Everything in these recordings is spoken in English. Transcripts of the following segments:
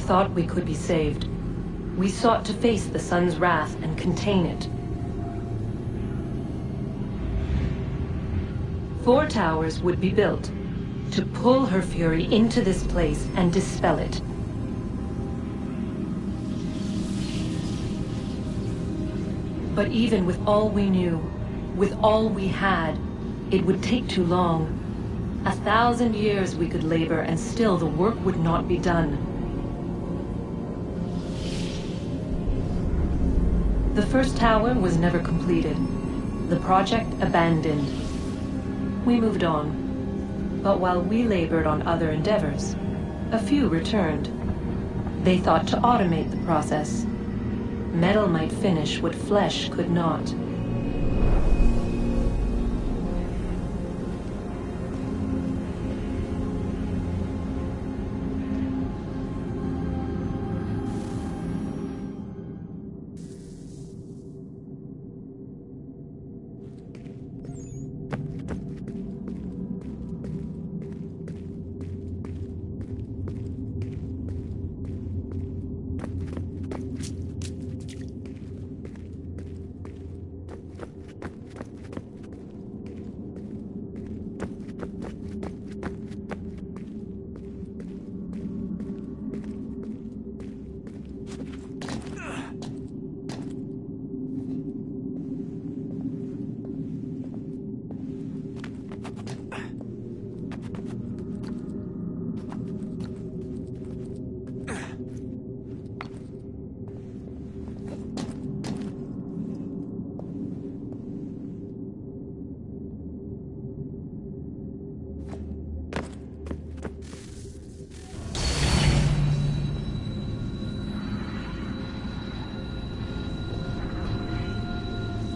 thought we could be saved. We sought to face the sun's wrath and contain it. 4 towers would be built to pull her fury into this place and dispel it. But even with all we knew, with all we had, it would take too long. 1,000 years we could labor and still the work would not be done. The first tower was never completed. The project abandoned. We moved on. But while we labored on other endeavors, a few returned. They thought to automate the process. Metal might finish what flesh could not.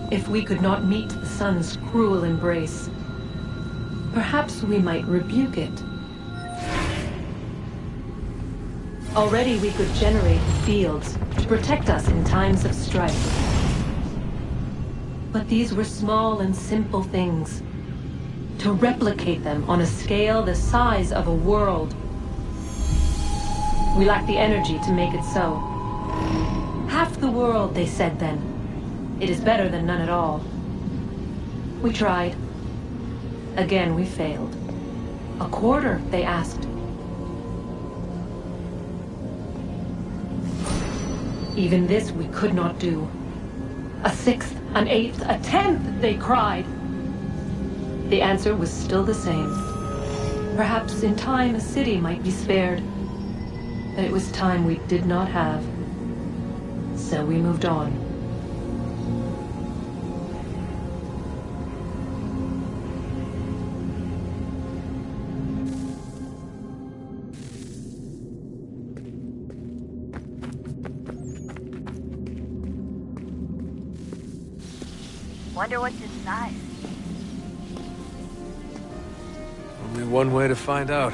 If we could not meet the sun's cruel embrace, perhaps we might rebuke it. Already we could generate fields to protect us in times of strife. But these were small and simple things. To replicate them on a scale the size of a world, we lacked the energy to make it so. Half the world, they said then. It is better than none at all. We tried. Again we failed. A quarter, they asked. Even this we could not do. A 1/6, an 1/8, a 1/10, they cried. The answer was still the same. Perhaps in time a city might be spared. But it was time we did not have. So we moved on. Wonder what's inside. Only one way to find out.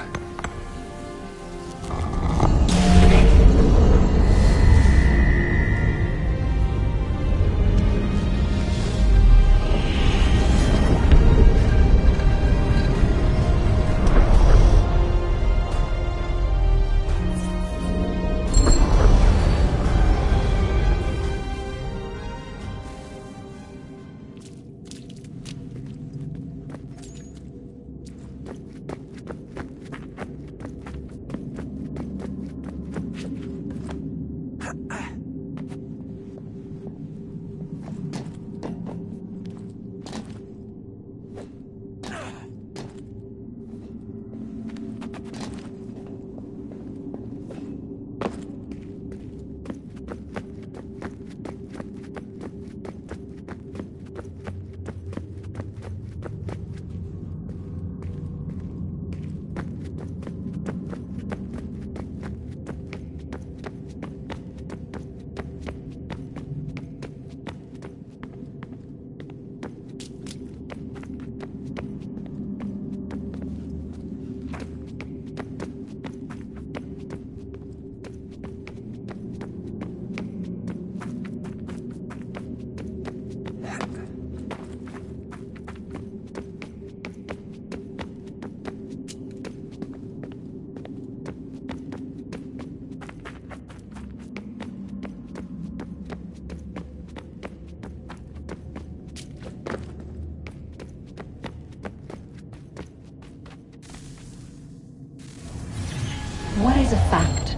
a fact?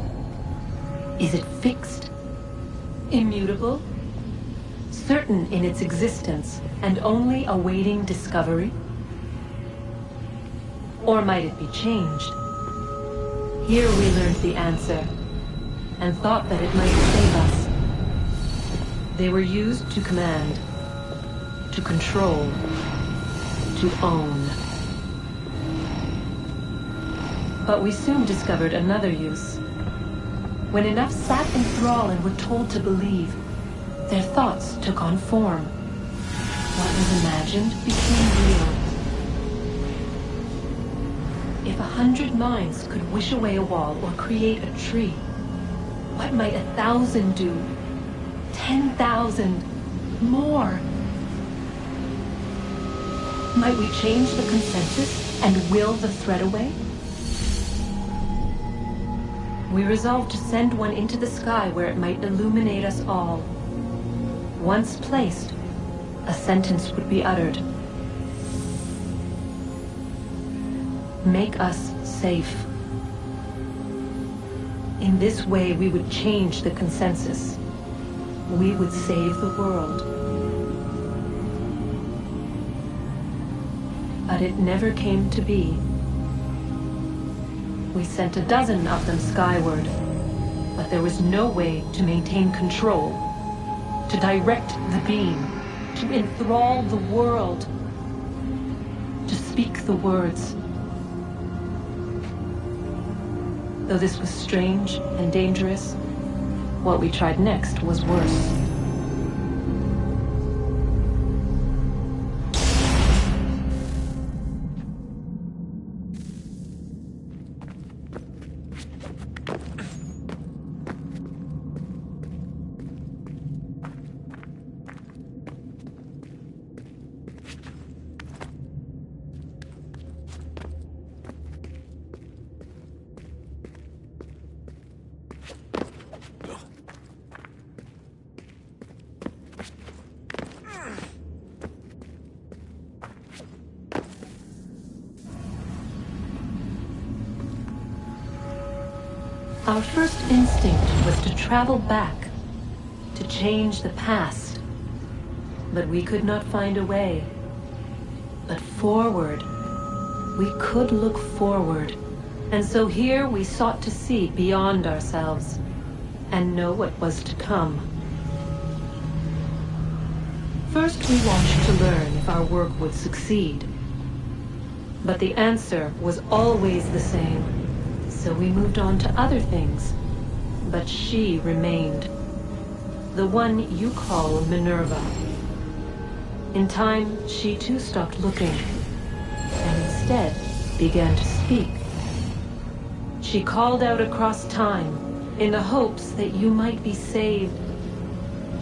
Is it fixed? Immutable? Certain in its existence and only awaiting discovery? Or might it be changed? Here we learned the answer, and thought that it might save us. They were used to command, to control, to own. But we soon discovered another use. When enough sat in thrall and were told to believe, their thoughts took on form. What was imagined became real. If 100 minds could wish away a wall or create a tree, what might 1,000 do? 10,000? More? Might we change the consensus and will the threat away? We resolved to send one into the sky where it might illuminate us all. Once placed, a sentence would be uttered. Make us safe. In this way, we would change the consensus. We would save the world. But it never came to be. We sent a dozen of them skyward, but there was no way to maintain control, to direct the beam, to enthrall the world, to speak the words. Though this was strange and dangerous, what we tried next was worse. Our first instinct was to travel back, to change the past. But we could not find a way. But forward, we could look forward. And so here we sought to see beyond ourselves, and know what was to come. First we watched to learn if our work would succeed. But the answer was always the same. So we moved on to other things, but she remained. The one you call Minerva. In time, she too stopped looking, and instead began to speak. She called out across time, in the hopes that you might be saved.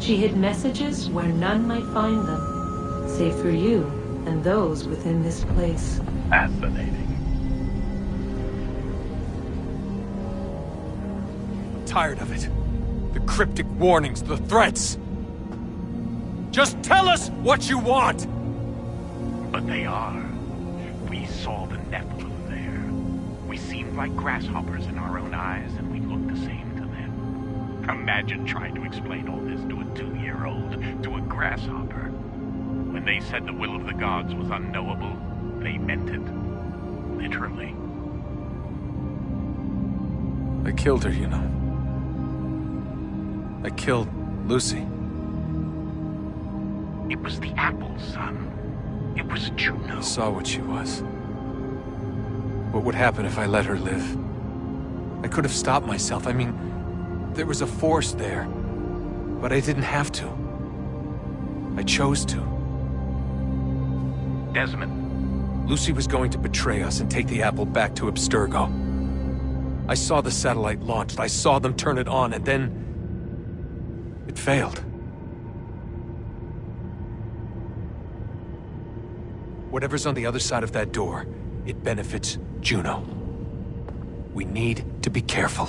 She hid messages where none might find them, save for you and those within this place. Fascinating. Tired of it. The cryptic warnings, the threats. Just tell us what you want! But they are. We saw the Nephilim there. We seemed like grasshoppers in our own eyes, and we looked the same to them. Imagine trying to explain all this to a 2-year-old, to a grasshopper. When they said the will of the gods was unknowable, they meant it. Literally. I killed her, you know. I killed Lucy. It was the apple, son. It was Juno. I saw what she was. What would happen if I let her live? I could have stopped myself. I mean, there was a force there. But I didn't have to. I chose to. Desmond. Lucy was going to betray us and take the apple back to Abstergo. I saw the satellite launched. I saw them turn it on, and then it failed. Whatever's on the other side of that door, it benefits Juno. We need to be careful.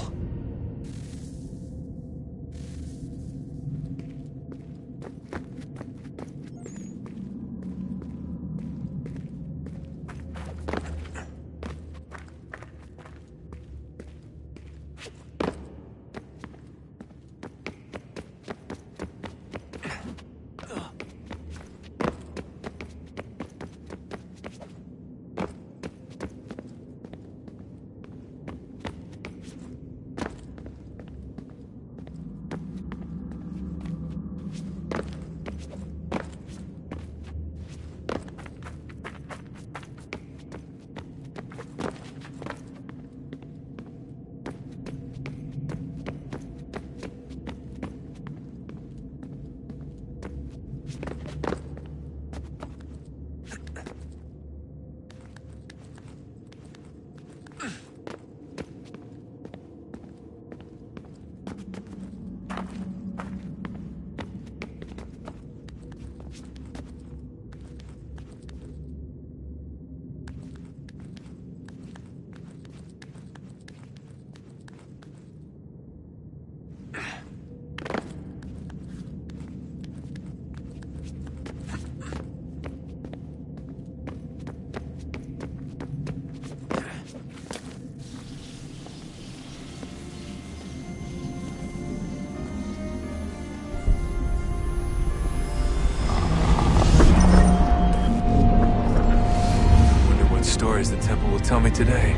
stories the temple will tell me today.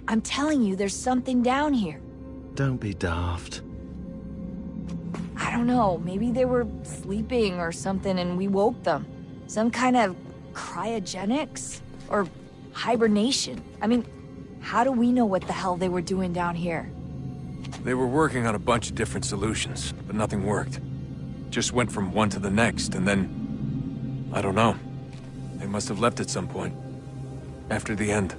I'm telling you, there's something down here. Don't be daft. I don't know, maybe they were sleeping or something and we woke them. Some kind of cryogenics? Or hibernation? I mean, how do we know what the hell they were doing down here? They were working on a bunch of different solutions, but nothing worked. Just went from one to the next, and then... I don't know. They must have left at some point. After the end.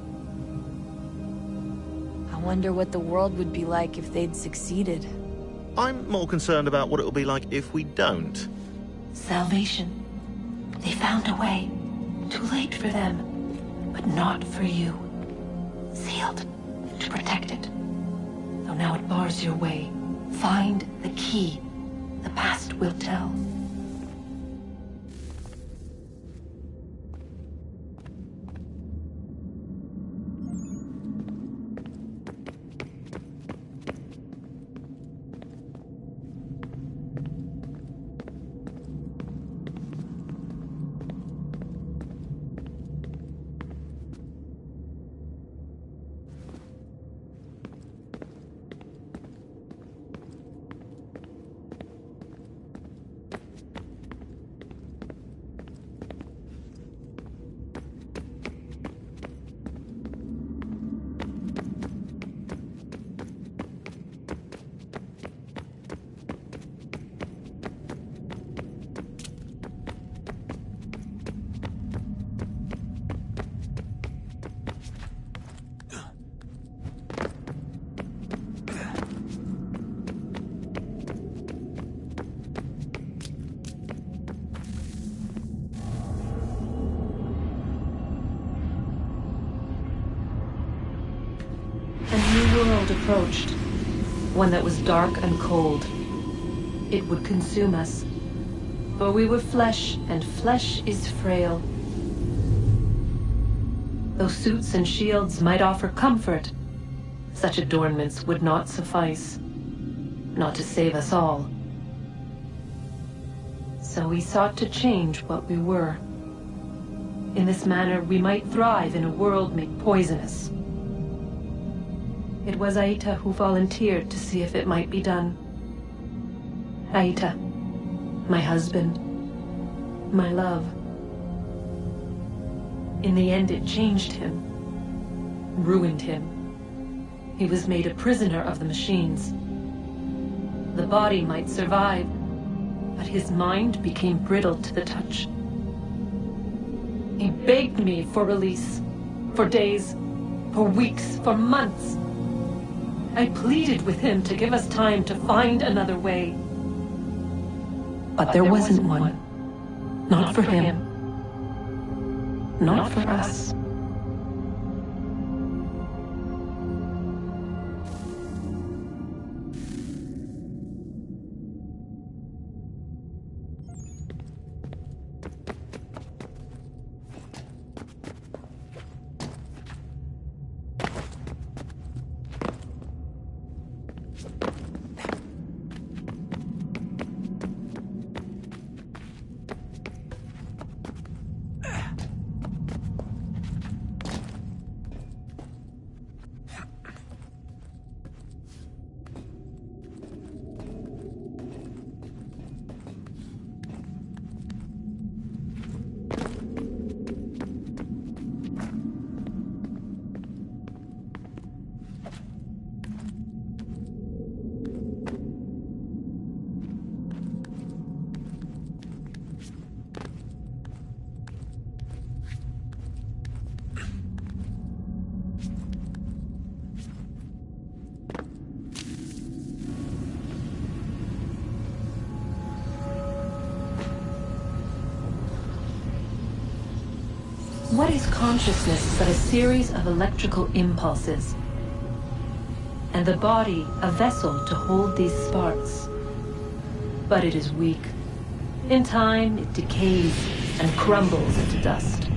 I wonder what the world would be like if they'd succeeded. I'm more concerned about what it'll be like if we don't. Salvation. They found a way. Too late for them, but not for you. Sealed to protect it. Though now it bars your way. Find the key. The past will tell. Approached, one that was dark and cold. It would consume us, for we were flesh, and flesh is frail. Though suits and shields might offer comfort, such adornments would not suffice, not to save us all. So we sought to change what we were. In this manner, we might thrive in a world made poisonous. It was Aita who volunteered to see if it might be done. Aita, my husband, my love. In the end, it changed him, ruined him. He was made a prisoner of the machines. The body might survive, but his mind became brittle to the touch. He begged me for release. For days, for weeks, for months. I pleaded with him to give us time to find another way. But there wasn't one. Not for him. Not for us. What is consciousness but a series of electrical impulses? And the body a vessel to hold these sparks. But it is weak. In time, it decays and crumbles into dust.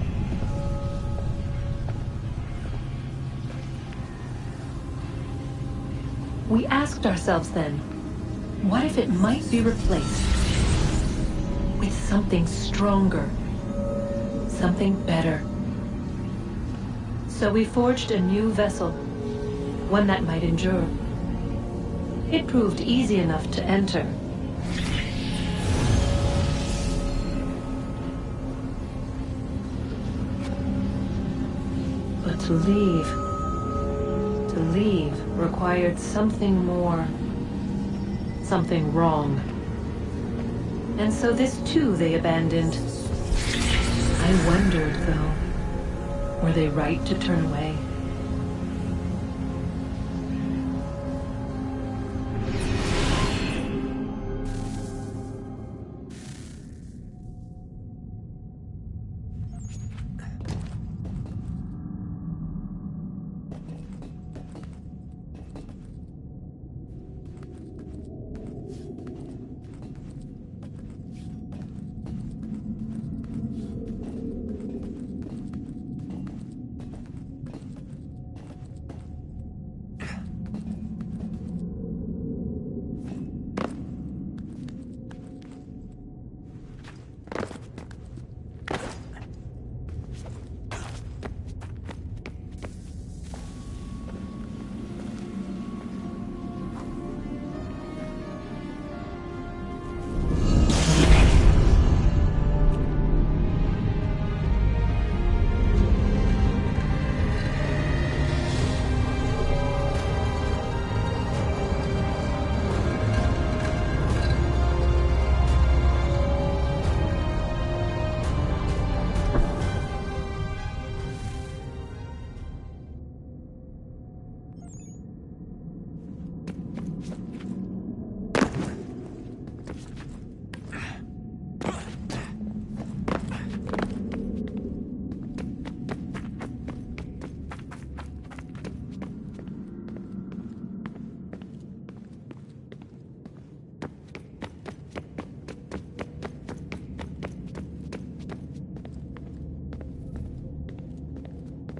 We asked ourselves then, what if it might be replaced with something stronger? Something better. So we forged a new vessel, one that might endure. It proved easy enough to enter. But to leave required something more, something wrong. And so this too they abandoned. I wondered, though, were they right to turn away?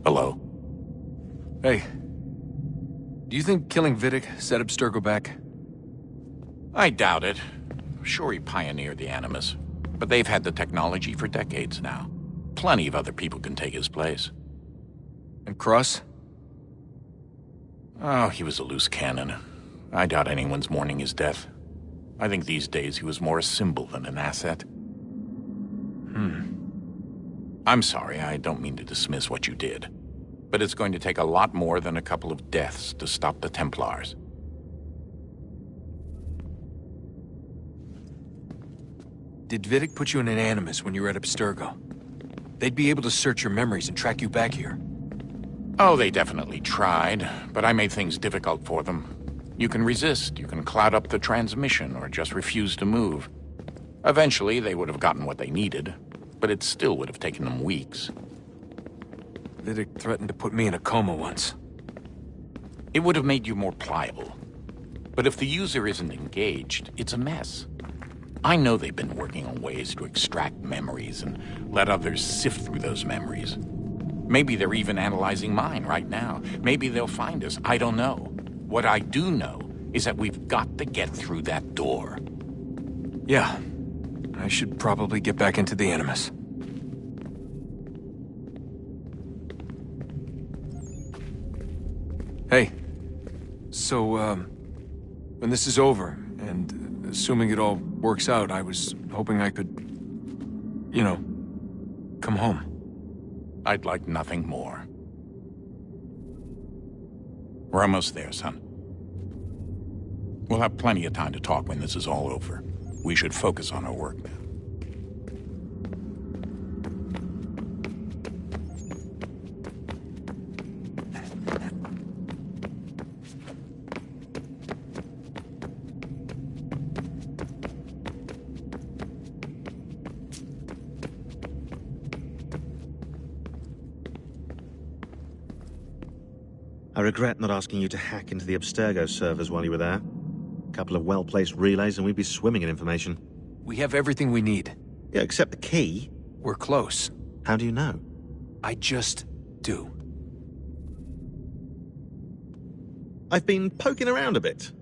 Hello? Hey. Do you think killing Vidic set Abstergo back? I doubt it. Sure, he pioneered the Animus, but they've had the technology for decades now. Plenty of other people can take his place. And Cross? Oh, he was a loose cannon. I doubt anyone's mourning his death. I think these days he was more a symbol than an asset. I'm sorry, I don't mean to dismiss what you did. But it's going to take a lot more than a couple of deaths to stop the Templars. Did Vidic put you in an Animus when you were at Abstergo? They'd be able to search your memories and track you back here. Oh, they definitely tried, but I made things difficult for them. You can resist, you can cloud up the transmission, or just refuse to move. Eventually, they would have gotten what they needed, but it still would have taken them weeks. Vidic threatened to put me in a coma once. It would have made you more pliable. But if the user isn't engaged, it's a mess. I know they've been working on ways to extract memories and let others sift through those memories. Maybe they're even analyzing mine right now. Maybe they'll find us. I don't know. What I do know is that we've got to get through that door. Yeah. I should probably get back into the Animus. Hey. So, when this is over, and assuming it all works out, I was hoping I could, you know, come home. I'd like nothing more. We're almost there, son. We'll have plenty of time to talk when this is all over. We should focus on our work now. I regret not asking you to hack into the Abstergo servers while you were there. A couple of well-placed relays and we'd be swimming in information. We have everything we need. Yeah, except the key. We're close. How do you know? I just do. I've been poking around a bit.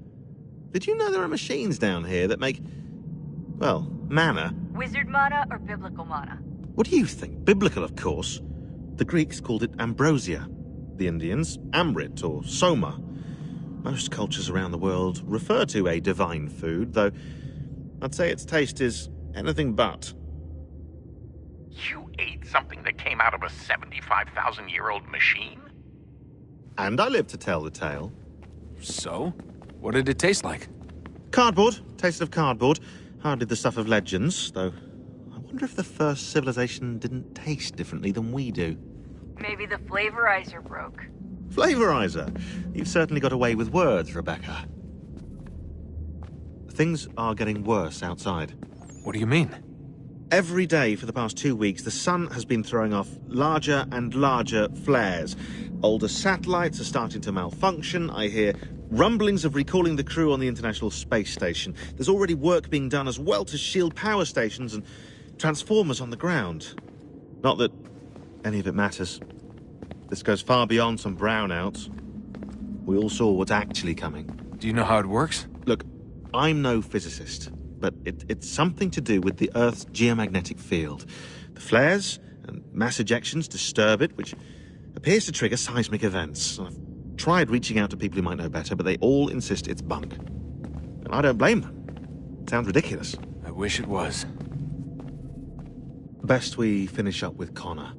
Did you know there are machines down here that make, well, mana? Wizard mana or biblical mana? What do you think? Biblical, of course. The Greeks called it ambrosia. The Indians, amrit or soma. Most cultures around the world refer to a divine food, though I'd say its taste is anything but. You ate something that came out of a 75,000-year-old machine? And I live to tell the tale. So? What did it taste like? Cardboard. Tasted of cardboard. Hardly the stuff of legends, though I wonder if the first civilization didn't taste differently than we do. Maybe the flavorizer broke. Flavorizer. You've certainly got away with words, Rebecca. Things are getting worse outside. What do you mean? Every day for the past 2 weeks, the sun has been throwing off larger and larger flares. Older satellites are starting to malfunction. I hear rumblings of recalling the crew on the International Space Station. There's already work being done as well to shield power stations and transformers on the ground. Not that any of it matters. This goes far beyond some brownouts. We all saw what's actually coming. Do you know how it works? Look, I'm no physicist, but it's something to do with the Earth's geomagnetic field. The flares and mass ejections disturb it, which appears to trigger seismic events. I've tried reaching out to people who might know better, but they all insist it's bunk. And I don't blame them. It sounds ridiculous. I wish it was. Best we finish up with Connor.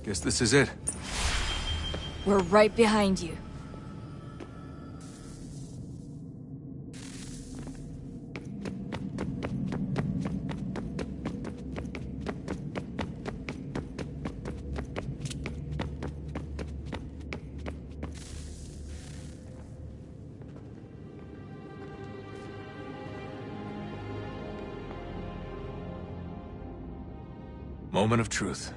Guess this is it. We're right behind you. Moment of truth.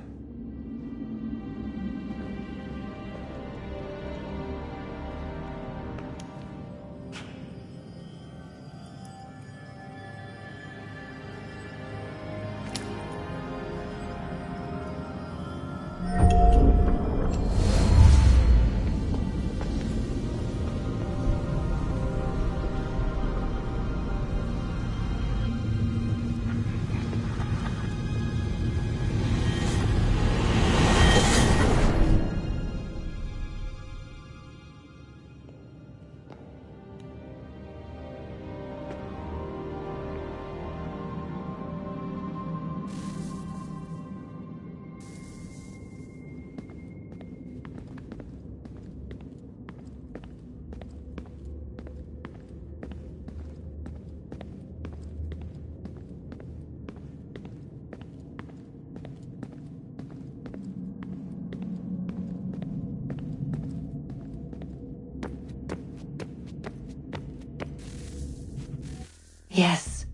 Yes.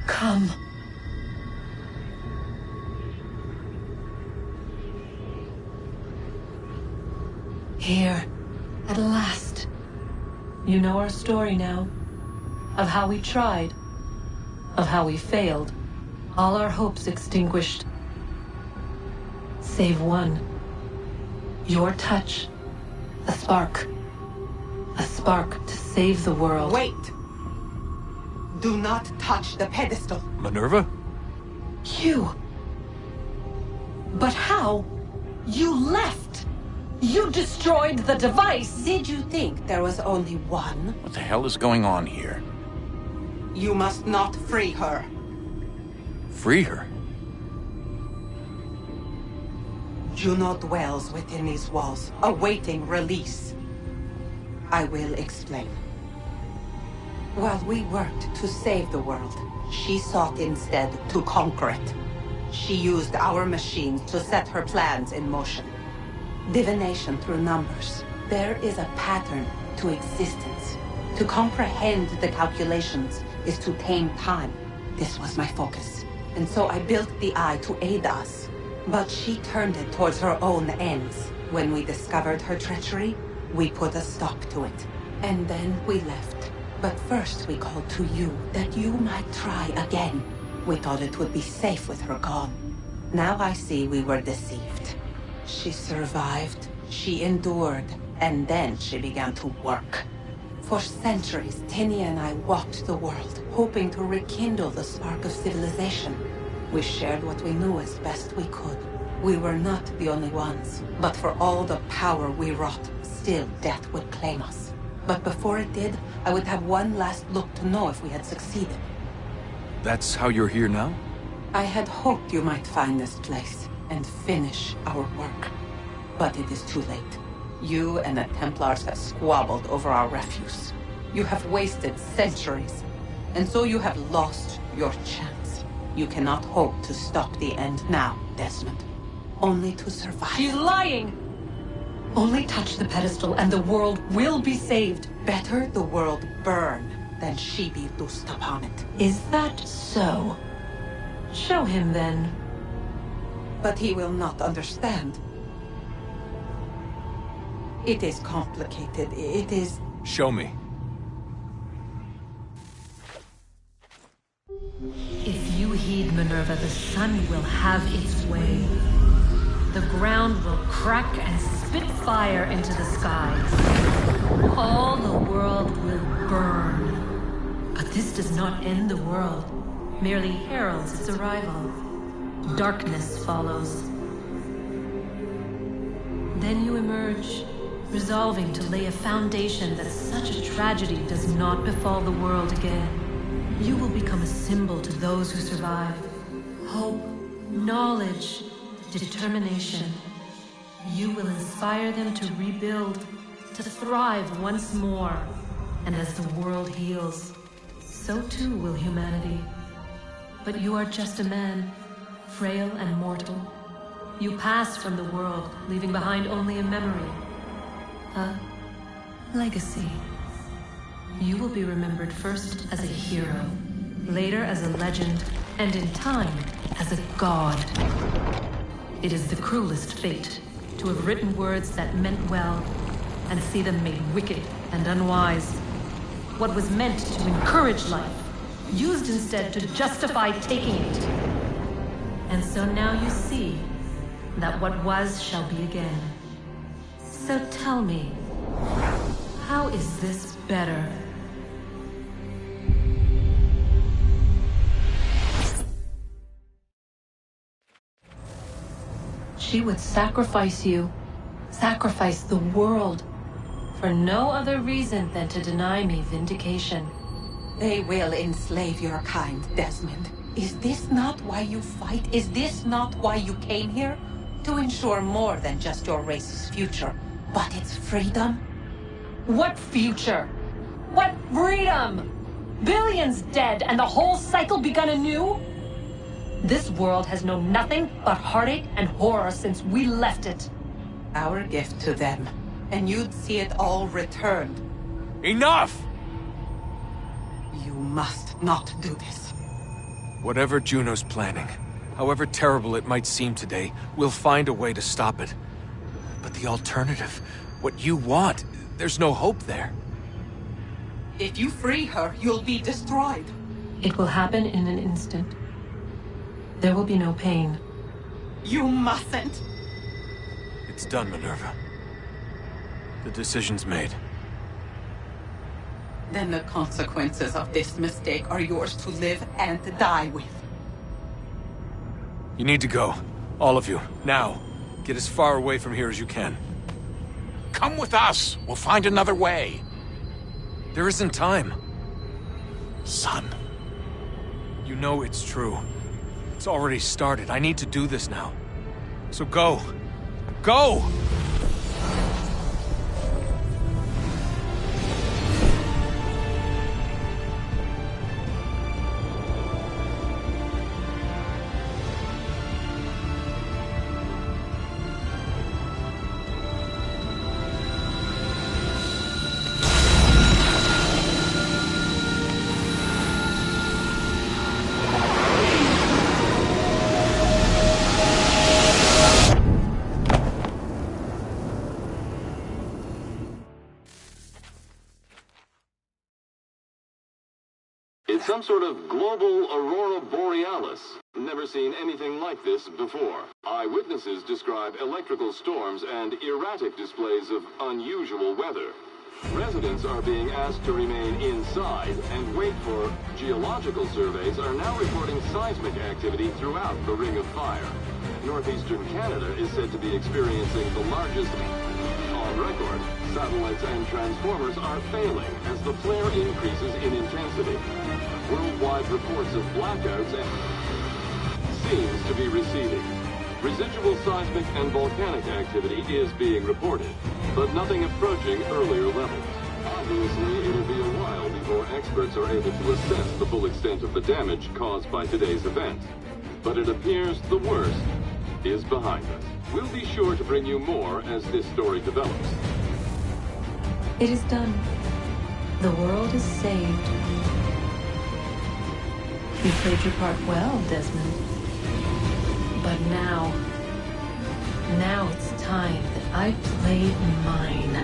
Come. Here, at last. You know our story now. Of how we tried. Of how we failed. All our hopes extinguished. Save one. Your touch. A spark. A spark to save the world. Wait! Do not touch the pedestal. Minerva? You. But how? You left. You destroyed the device. Did you think there was only one? What the hell is going on here? You must not free her. Free her? Juno dwells within these walls, awaiting release. I will explain. While we worked to save the world, she sought instead to conquer it. She used our machines to set her plans in motion. Divination through numbers. There is a pattern to existence. To comprehend the calculations is to tame time. This was my focus. And so I built the eye to aid us. But she turned it towards her own ends. When we discovered her treachery, we put a stop to it. And then we left. But first we called to you, that you might try again. We thought it would be safe with her gone. Now I see we were deceived. She survived, she endured, and then she began to work. For centuries, Tinia and I walked the world, hoping to rekindle the spark of civilization. We shared what we knew as best we could. We were not the only ones, but for all the power we wrought, still death would claim us. But before it did, I would have one last look to know if we had succeeded. That's how you're here now? I had hoped you might find this place and finish our work. But it is too late. You and the Templars have squabbled over our refuse. You have wasted centuries, and so you have lost your chance. You cannot hope to stop the end now, Desmond. Only to survive. She's lying! Only touch the pedestal and the world will be saved. Better the world burn than she be loosed upon it. Is that so? Show him then. But he will not understand. It is complicated. It is... Show me. If you heed Minerva, the sun will have its way. The ground will crack and spit fire into the skies. All the world will burn. But this does not end the world, merely heralds its arrival. Darkness follows. Then you emerge, resolving to lay a foundation that such a tragedy does not befall the world again. You will become a symbol to those who survive. Hope, knowledge, determination. You will inspire them to rebuild, to thrive once more. And as the world heals, so too will humanity. But you are just a man, frail and mortal. You pass from the world, leaving behind only a memory. A legacy. You will be remembered first as a hero, later as a legend, and in time, as a god. It is the cruelest fate, to have written words that meant well, and see them made wicked and unwise. What was meant to encourage life, used instead to justify taking it. And so now you see that what was shall be again. So tell me, how is this better? She would sacrifice you, sacrifice the world, for no other reason than to deny me vindication. They will enslave your kind, Desmond. Is this not why you fight? Is this not why you came here? To ensure more than just your race's future, but its freedom? What future? What freedom? Billions dead and the whole cycle begun anew? This world has known nothing but heartache and horror since we left it. Our gift to them, and you'd see it all returned. Enough! You must not do this. Whatever Juno's planning, however terrible it might seem today, we'll find a way to stop it. But the alternative, what you want, there's no hope there. If you free her, you'll be destroyed. It will happen in an instant. There will be no pain. You mustn't. It's done, Minerva. The decision's made. Then the consequences of this mistake are yours to live and die with. You need to go. All of you. Now. Get as far away from here as you can. Come with us. We'll find another way. There isn't time. Son. You know it's true. It's already started. I need to do this now. So go. Go! It's some sort of global aurora borealis. Never seen anything like this before. Eyewitnesses describe electrical storms and erratic displays of unusual weather. Residents are being asked to remain inside and wait for geological surveys are now reporting seismic activity throughout the Ring of Fire. Northeastern Canada is said to be experiencing the largest on record. Satellites and transformers are failing as the flare increases in intensity. Worldwide reports of blackouts seems to be receding. Residual seismic and volcanic activity is being reported, but nothing approaching earlier levels. Obviously, it'll be a while before experts are able to assess the full extent of the damage caused by today's event. But it appears the worst is behind us. We'll be sure to bring you more as this story develops. It is done. The world is saved. You played your part well, Desmond. But now it's time that I played mine.